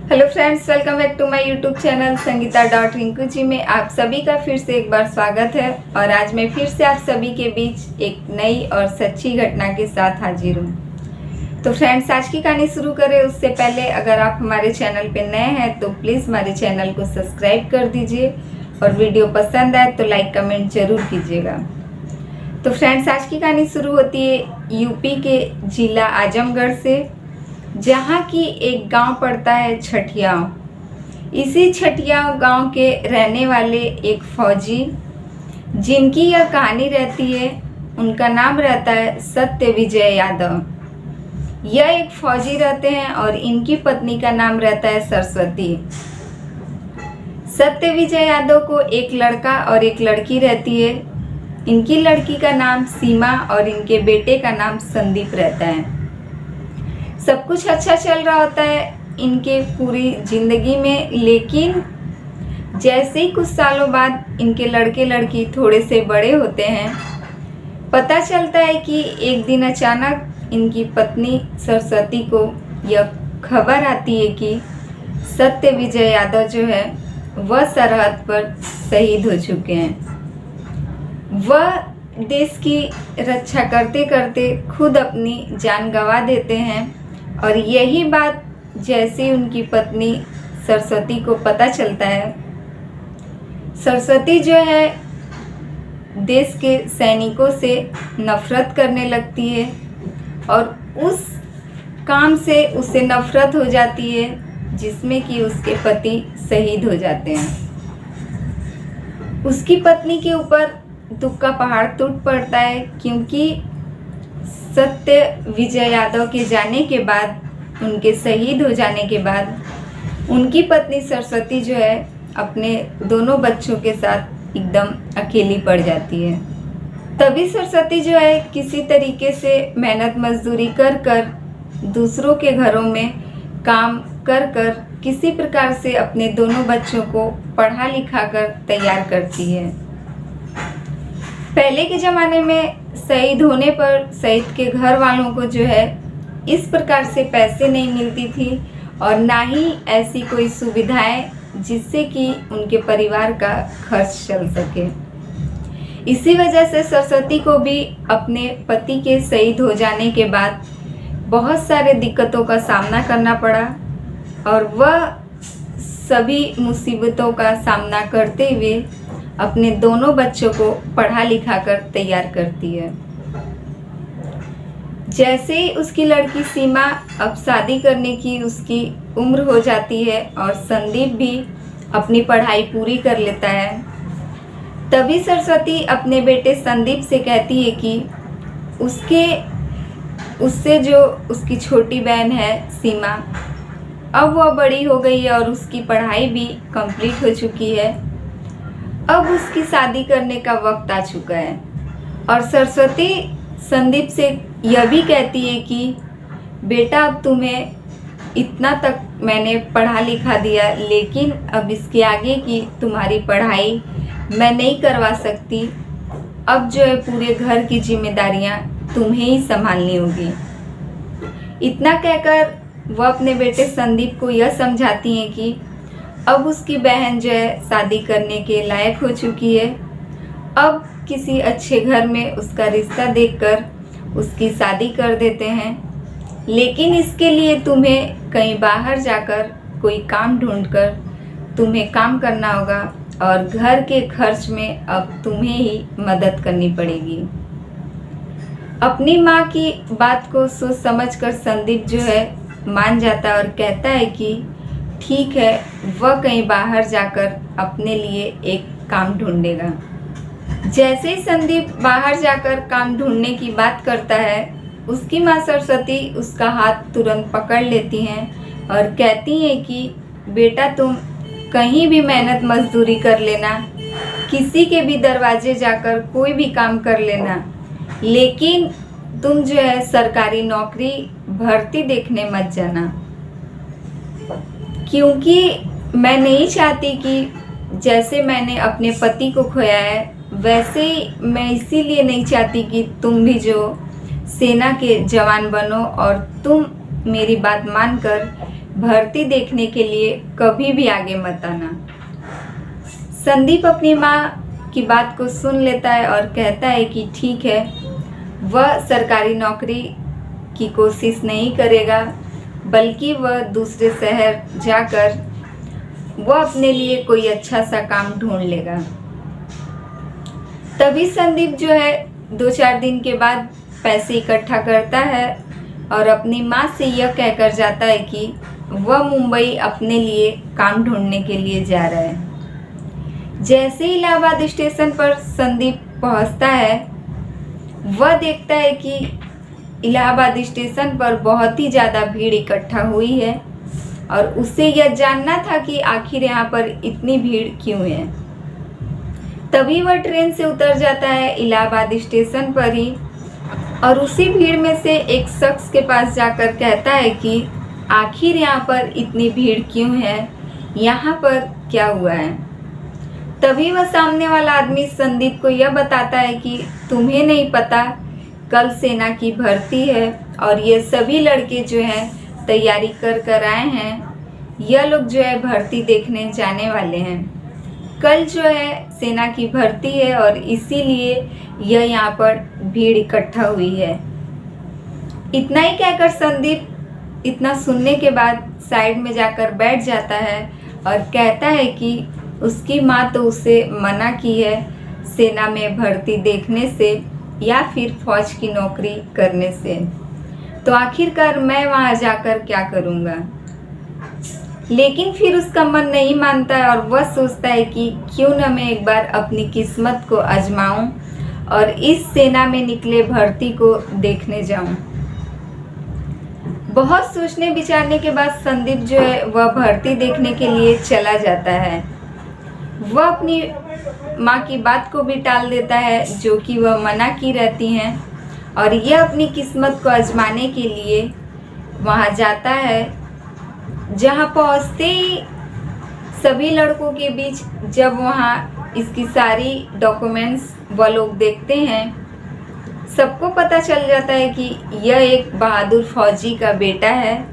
Hello friends, welcome back to my YouTube channel Sangeeta dot Rinku ji में आप सभी का फिर से एक बार स्वागत है। और आज मैं फिर से आप सभी के बीच एक नई और सच्ची घटना के साथ हाजिर हूँ। तो फ्रेंड्स, आज की कहानी शुरू करें उससे पहले अगर आप हमारे चैनल पे नए हैं तो प्लीज़ हमारे चैनल को सब्सक्राइब कर दीजिए और वीडियो पसंद आए तो लाइक कमेंट ज़रूर कीजिएगा। तो फ्रेंड्स, आज की कहानी शुरू होती है यूपी के जिला आजमगढ़ से, जहाँ की एक गांव पड़ता है छठियाव। इसी छठियाव गांव के रहने वाले एक फौजी, जिनकी यह कहानी रहती है, उनका नाम रहता है सत्य विजय यादव। यह एक फौजी रहते हैं और इनकी पत्नी का नाम रहता है सरस्वती। सत्य विजय यादव को एक लड़का और एक लड़की रहती है। इनकी लड़की का नाम सीमा और इनके बेटे का नाम संदीप रहता है। सब कुछ अच्छा चल रहा होता है इनके पूरी ज़िंदगी में, लेकिन जैसे ही कुछ सालों बाद इनके लड़के लड़की थोड़े से बड़े होते हैं, पता चलता है कि एक दिन अचानक इनकी पत्नी सरस्वती को यह खबर आती है कि सत्य विजय यादव जो है वह सरहद पर शहीद हो चुके हैं। वह देश की रक्षा करते करते खुद अपनी जान गंवा देते हैं। और यही बात जैसे उनकी पत्नी सरस्वती को पता चलता है, सरस्वती जो है देश के सैनिकों से नफरत करने लगती है और उस काम से उसे नफरत हो जाती है जिसमें कि उसके पति शहीद हो जाते हैं। उसकी पत्नी के ऊपर दुख का पहाड़ टूट पड़ता है, क्योंकि सत्य विजय यादव के जाने के बाद, उनके शहीद हो जाने के बाद, उनकी पत्नी सरस्वती जो है अपने दोनों बच्चों के साथ एकदम अकेली पड़ जाती है। तभी सरस्वती जो है किसी तरीके से मेहनत मजदूरी कर कर, दूसरों के घरों में काम कर कर किसी प्रकार से अपने दोनों बच्चों को पढ़ा लिखा कर तैयार करती है। पहले के ज़माने में शहीद होने पर शहीद के घर वालों को जो है इस प्रकार से पैसे नहीं मिलती थी और ना ही ऐसी कोई सुविधाएं जिससे कि उनके परिवार का खर्च चल सके। इसी वजह से सरस्वती को भी अपने पति के शहीद हो जाने के बाद बहुत सारे दिक्कतों का सामना करना पड़ा और वह सभी मुसीबतों का सामना करते हुए अपने दोनों बच्चों को पढ़ा लिखा कर तैयार करती है। जैसे ही उसकी लड़की सीमा अब शादी करने की उसकी उम्र हो जाती है और संदीप भी अपनी पढ़ाई पूरी कर लेता है, तभी सरस्वती अपने बेटे संदीप से कहती है कि उससे जो उसकी छोटी बहन है सीमा, अब वह बड़ी हो गई है और उसकी पढ़ाई भी कंप्लीट हो चुकी है, अब उसकी शादी करने का वक्त आ चुका है। और सरस्वती संदीप से यह भी कहती है कि बेटा, अब तुम्हें इतना तक मैंने पढ़ा लिखा दिया, लेकिन अब इसके आगे की तुम्हारी पढ़ाई मैं नहीं करवा सकती। अब जो है पूरे घर की जिम्मेदारियां तुम्हें ही संभालनी होगी। इतना कहकर वह अपने बेटे संदीप को यह समझाती हैं कि अब उसकी बहन जो है शादी करने के लायक हो चुकी है। अब किसी अच्छे घर में उसका रिश्ता देखकर उसकी शादी कर देते हैं, लेकिन इसके लिए तुम्हें कहीं बाहर जाकर कोई काम ढूंढकर तुम्हें काम करना होगा और घर के खर्च में अब तुम्हें ही मदद करनी पड़ेगी। अपनी माँ की बात को सोच समझकर संदीप जो है मान जाता है और कहता है कि ठीक है, वह कहीं बाहर जाकर अपने लिए एक काम ढूंढेगा। जैसे ही संदीप बाहर जाकर काम ढूंढने की बात करता है, उसकी माँ सरस्वती उसका हाथ तुरंत पकड़ लेती हैं और कहती हैं कि बेटा, तुम कहीं भी मेहनत मजदूरी कर लेना, किसी के भी दरवाजे जाकर कोई भी काम कर लेना, लेकिन तुम जो है सरकारी नौकरी भर्ती देखने मत जाना, क्योंकि मैं नहीं चाहती कि जैसे मैंने अपने पति को खोया है, वैसे ही मैं इसीलिए नहीं चाहती कि तुम भी जो सेना के जवान बनो और तुम मेरी बात मानकर भर्ती देखने के लिए कभी भी आगे मत आना। संदीप अपनी माँ की बात को सुन लेता है और कहता है कि ठीक है, वह सरकारी नौकरी की कोशिश नहीं करेगा, बल्कि वह दूसरे शहर जाकर वह अपने लिए कोई अच्छा सा काम ढूंढ लेगा। तभी संदीप जो है 2-4 दिन के बाद पैसे इकट्ठा करता है और अपनी माँ से यह कहकर जाता है कि वह मुंबई अपने लिए काम ढूंढने के लिए जा रहा है। जैसे ही इलाहाबाद स्टेशन पर संदीप पहुंचता है, वह देखता है कि इलाहाबाद स्टेशन पर बहुत ही ज़्यादा भीड़ इकट्ठा हुई है और उसे यह जानना था कि आखिर यहाँ पर इतनी भीड़ क्यों है। तभी वह ट्रेन से उतर जाता है इलाहाबाद स्टेशन पर ही और उसी भीड़ में से एक शख्स के पास जाकर कहता है कि आखिर यहाँ पर इतनी भीड़ क्यों है, यहाँ पर क्या हुआ है। तभी वह सामने वाला आदमी संदीप को यह बताता है कि तुम्हें नहीं पता, कल सेना की भर्ती है और ये सभी लड़के जो हैं तैयारी कर आए हैं। यह लोग जो है भर्ती देखने जाने वाले हैं। कल जो है सेना की भर्ती है और इसीलिए यह यहाँ पर भीड़ इकट्ठा हुई है। इतना ही कहकर संदीप इतना सुनने के बाद साइड में जाकर बैठ जाता है और कहता है कि उसकी माँ तो उसे मना की है सेना में भर्ती देखने से या फिर फौज की नौकरी करने से, तो आखिरकार मैं वहाँ जाकर क्या करूँगा। लेकिन फिर उसका मन नहीं मानता है और वह सोचता है कि क्यों न मैं एक बार अपनी किस्मत को आजमाऊं और इस सेना में निकले भर्ती को देखने जाऊं। बहुत सोचने विचारने के बाद संदीप जो है वह भर्ती देखने के लिए चला जाता है। वह अपनी माँ की बात को भी टाल देता है, जो कि वह मना की रहती हैं, और यह अपनी किस्मत को आजमाने के लिए वहाँ जाता है। जहाँ पहुँचते ही सभी लड़कों के बीच जब वहाँ इसकी सारी डॉक्यूमेंट्स वह लोग देखते हैं, सबको पता चल जाता है कि यह एक बहादुर फौजी का बेटा है,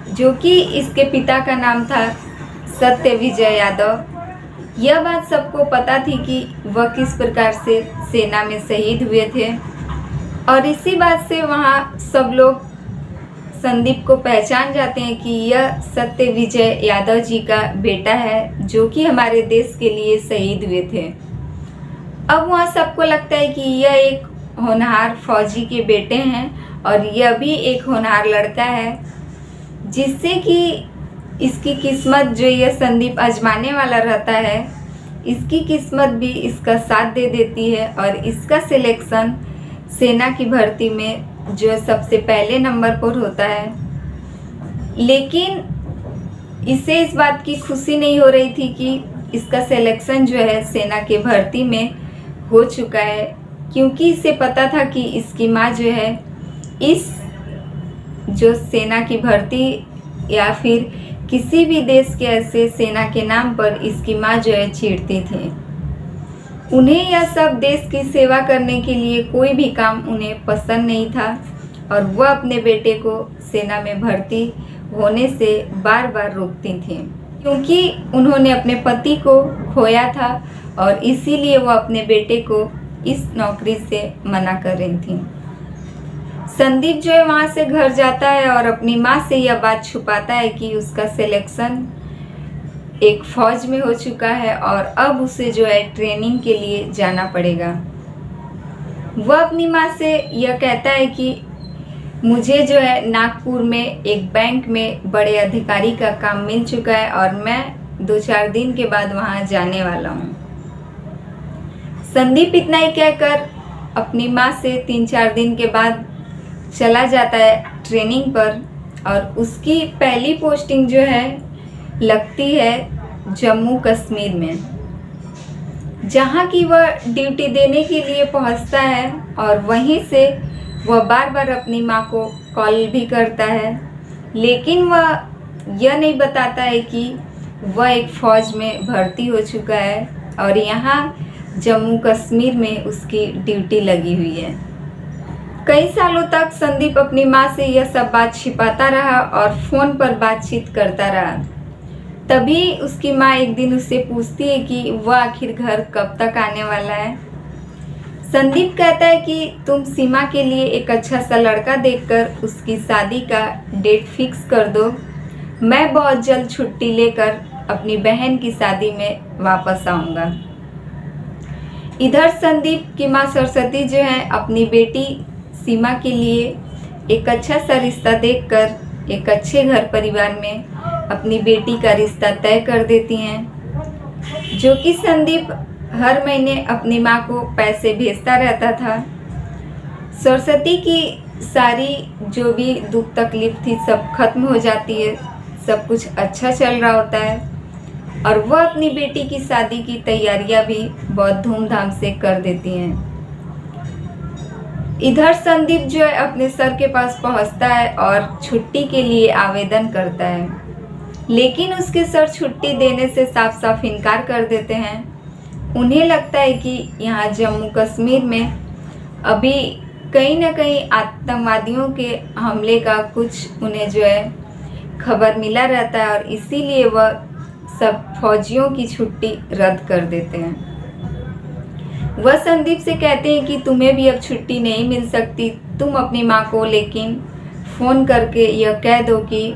जो कि इसके पिता का नाम था सत्यविजय यादव। यह बात सबको पता थी कि वह किस प्रकार से सेना में शहीद हुए थे और इसी बात से वहाँ सब लोग संदीप को पहचान जाते हैं कि यह सत्यविजय यादव जी का बेटा है, जो कि हमारे देश के लिए शहीद हुए थे। अब वहाँ सबको लगता है कि यह एक होनहार फौजी के बेटे हैं और यह भी एक होनहार लड़का है, जिससे कि इसकी किस्मत जो यह संदीप आजमाने वाला रहता है, इसकी किस्मत भी इसका साथ दे देती है और इसका सिलेक्शन सेना की भर्ती में जो सबसे पहले नंबर पर होता है। लेकिन इसे इस बात की खुशी नहीं हो रही थी कि इसका सिलेक्शन जो है सेना के भर्ती में हो चुका है, क्योंकि इसे पता था कि इसकी माँ जो है इस जो सेना की भर्ती या फिर किसी भी देश के ऐसे सेना के नाम पर इसकी माँ जो है छेड़ती थी। उन्हें यह सब देश की सेवा करने के लिए कोई भी काम उन्हें पसंद नहीं था और वह अपने बेटे को सेना में भर्ती होने से बार बार रोकती थी, क्योंकि उन्होंने अपने पति को खोया था और इसीलिए वह अपने बेटे को इस नौकरी से मना कर रही थी। संदीप जो है वहाँ से घर जाता है और अपनी माँ से यह बात छुपाता है कि उसका सिलेक्शन एक फौज में हो चुका है और अब उसे जो है ट्रेनिंग के लिए जाना पड़ेगा। वह अपनी माँ से यह कहता है कि मुझे जो है नागपुर में एक बैंक में बड़े अधिकारी का काम मिल चुका है और मैं 2-4 दिन के बाद वहाँ जाने वाला हूँ। संदीप इतना ही कहकर अपनी माँ से 3-4 दिन के बाद चला जाता है ट्रेनिंग पर और उसकी पहली पोस्टिंग जो है लगती है जम्मू कश्मीर में, जहाँ की वह ड्यूटी देने के लिए पहुँचता है और वहीं से वह बार बार अपनी माँ को कॉल भी करता है, लेकिन वह यह नहीं बताता है कि वह एक फ़ौज में भर्ती हो चुका है और यहाँ जम्मू कश्मीर में उसकी ड्यूटी लगी हुई है। कई सालों तक संदीप अपनी माँ से यह सब बात छिपाता रहा और फ़ोन पर बातचीत करता रहा। तभी उसकी माँ एक दिन उससे पूछती है कि वह आखिर घर कब तक आने वाला है। संदीप कहता है कि तुम सीमा के लिए एक अच्छा सा लड़का देखकर उसकी शादी का डेट फिक्स कर दो। मैं बहुत जल्द छुट्टी लेकर अपनी बहन की शादी में वापस आऊँगा। इधर संदीप की माँ सरस्वती जो है अपनी बेटी सीमा के लिए एक अच्छा सा रिश्ता देखकर एक अच्छे घर परिवार में अपनी बेटी का रिश्ता तय कर देती हैं, जो कि संदीप हर महीने अपनी माँ को पैसे भेजता रहता था। सरस्वती की सारी जो भी दुख तकलीफ थी सब खत्म हो जाती है, सब कुछ अच्छा चल रहा होता है और वह अपनी बेटी की शादी की तैयारियां भी बहुत धूमधाम से कर देती हैं। इधर संदीप जो है अपने सर के पास पहुंचता है और छुट्टी के लिए आवेदन करता है, लेकिन उसके सर छुट्टी देने से साफ साफ इनकार कर देते हैं। उन्हें लगता है कि यहाँ जम्मू कश्मीर में अभी कहीं ना कहीं आतंकवादियों के हमले का कुछ उन्हें जो है खबर मिला रहता है और इसीलिए वह सब फौजियों की छुट्टी रद्द कर देते हैं। वह संदीप से कहते हैं कि तुम्हें भी अब छुट्टी नहीं मिल सकती, तुम अपनी माँ को लेकिन फ़ोन करके यह कह दो कि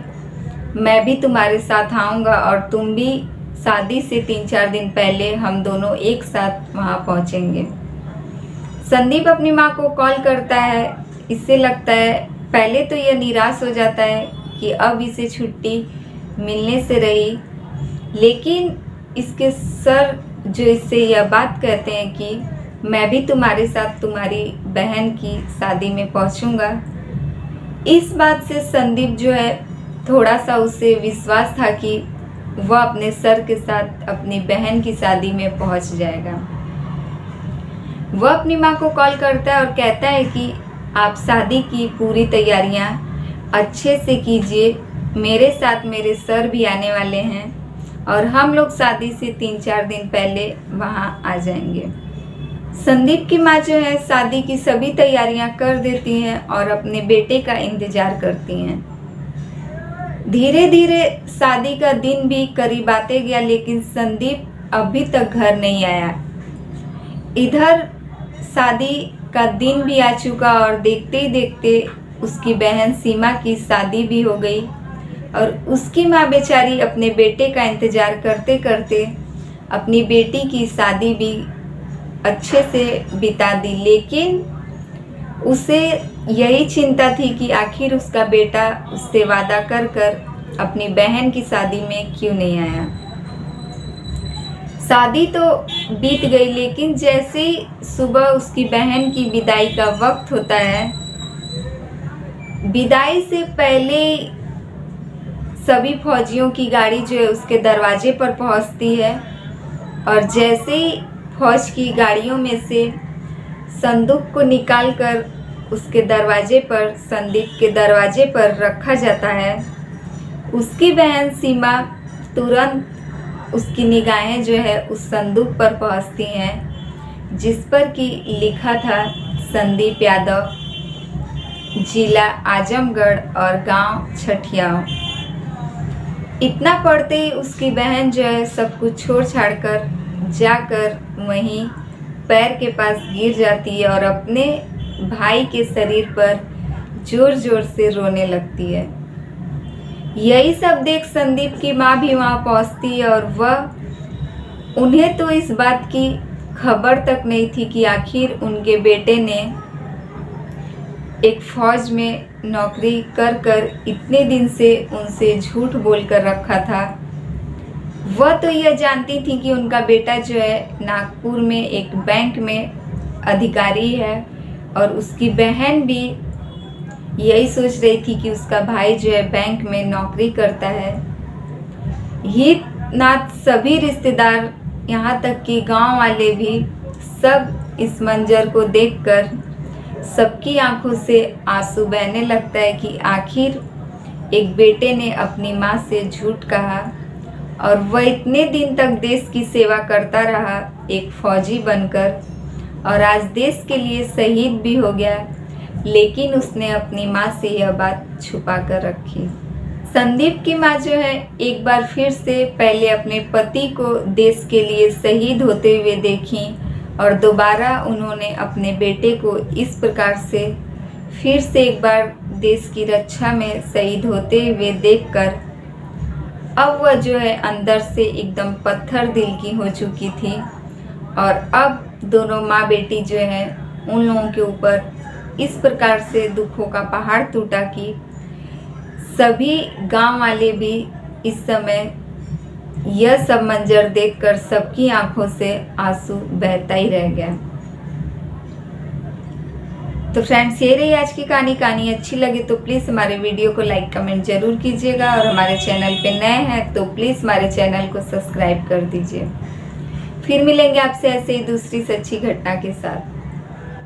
मैं भी तुम्हारे साथ आऊँगा और तुम भी शादी से 3-4 दिन पहले हम दोनों एक साथ वहाँ पहुँचेंगे। संदीप अपनी माँ को कॉल करता है। इससे लगता है पहले तो यह निराश हो जाता है कि अब इसे छुट्टी मिलने से रही, लेकिन इसके सर जो इससे यह बात कहते हैं कि मैं भी तुम्हारे साथ तुम्हारी बहन की शादी में पहुंचूंगा। इस बात से संदीप जो है थोड़ा सा उसे विश्वास था कि वह अपने सर के साथ अपनी बहन की शादी में पहुंच जाएगा। वह अपनी माँ को कॉल करता है और कहता है कि आप शादी की पूरी तैयारियां अच्छे से कीजिए, मेरे साथ मेरे सर भी आने वाले हैं और हम लोग शादी से 3-4 दिन पहले वहाँ आ जाएंगे। संदीप की माँ जो है शादी की सभी तैयारियां कर देती हैं और अपने बेटे का इंतज़ार करती हैं। धीरे धीरे शादी का दिन भी करीब आते गया, लेकिन संदीप अभी तक घर नहीं आया। इधर शादी का दिन भी आ चुका और देखते ही देखते उसकी बहन सीमा की शादी भी हो गई और उसकी माँ बेचारी अपने बेटे का इंतज़ार करते करते अपनी बेटी की शादी भी अच्छे से बिता दी। लेकिन उसे यही चिंता थी कि आखिर उसका बेटा उससे वादा कर कर अपनी बहन की शादी में क्यों नहीं आया। शादी तो बीत गई, लेकिन जैसे ही सुबह उसकी बहन की विदाई का वक्त होता है, विदाई से पहले सभी फौजियों की गाड़ी जो है उसके दरवाजे पर पहुंचती है और जैसे ही फौज की गाड़ियों में से संदूक को निकालकर उसके दरवाजे पर, संदीप के दरवाजे पर रखा जाता है, उसकी बहन सीमा तुरंत उसकी निगाहें जो है उस संदूक पर पहुंचती हैं, जिस पर कि लिखा था संदीप यादव, जिला आजमगढ़ और गांव छठियाव। इतना पढ़ते ही उसकी बहन जो है सब कुछ छोड़ छाड़ कर जाकर वहीं पैर के पास गिर जाती है और अपने भाई के शरीर पर जोर जोर से रोने लगती है। यही सब देख संदीप की माँ भी वहाँ पहुँचती है और वह उन्हें तो इस बात की खबर तक नहीं थी कि आखिर उनके बेटे ने एक फौज में नौकरी कर कर इतने दिन से उनसे झूठ बोलकर रखा था। वह तो यह जानती थी कि उनका बेटा जो है नागपुर में एक बैंक में अधिकारी है और उसकी बहन भी यही सोच रही थी कि उसका भाई जो है बैंक में नौकरी करता है। हित नाथ सभी रिश्तेदार, यहाँ तक कि गांव वाले भी सब इस मंजर को देखकर सबकी आंखों से आंसू बहने लगता है कि आखिर एक बेटे ने अपनी माँ से झूठ कहा और वह इतने दिन तक देश की सेवा करता रहा एक फौजी बनकर और आज देश के लिए शहीद भी हो गया। लेकिन उसने अपनी माँ से यह बात छुपा कर रखी। संदीप की माँ जो है एक बार फिर से पहले अपने पति को देश के लिए शहीद होते हुए देखी और दोबारा उन्होंने अपने बेटे को इस प्रकार से फिर से एक बार देश की रक्षा में शहीद होते हुए देखकर अब वह जो है अंदर से एकदम पत्थर दिल की हो चुकी थी और अब दोनों माँ बेटी जो है उन लोगों के ऊपर इस प्रकार से दुखों का पहाड़ टूटा कि सभी गांव वाले भी इस समय यह सब मंजर देखकर सबकी आंखों से आंसू बहता ही रह गया। तो फ्रेंड्स, ये रही आज की कहानी अच्छी लगे तो प्लीज़ हमारे वीडियो को लाइक कमेंट जरूर कीजिएगा और हमारे चैनल पे नए हैं तो प्लीज़ हमारे चैनल को सब्सक्राइब कर दीजिए। फिर मिलेंगे आपसे ऐसे ही दूसरी सच्ची घटना के साथ।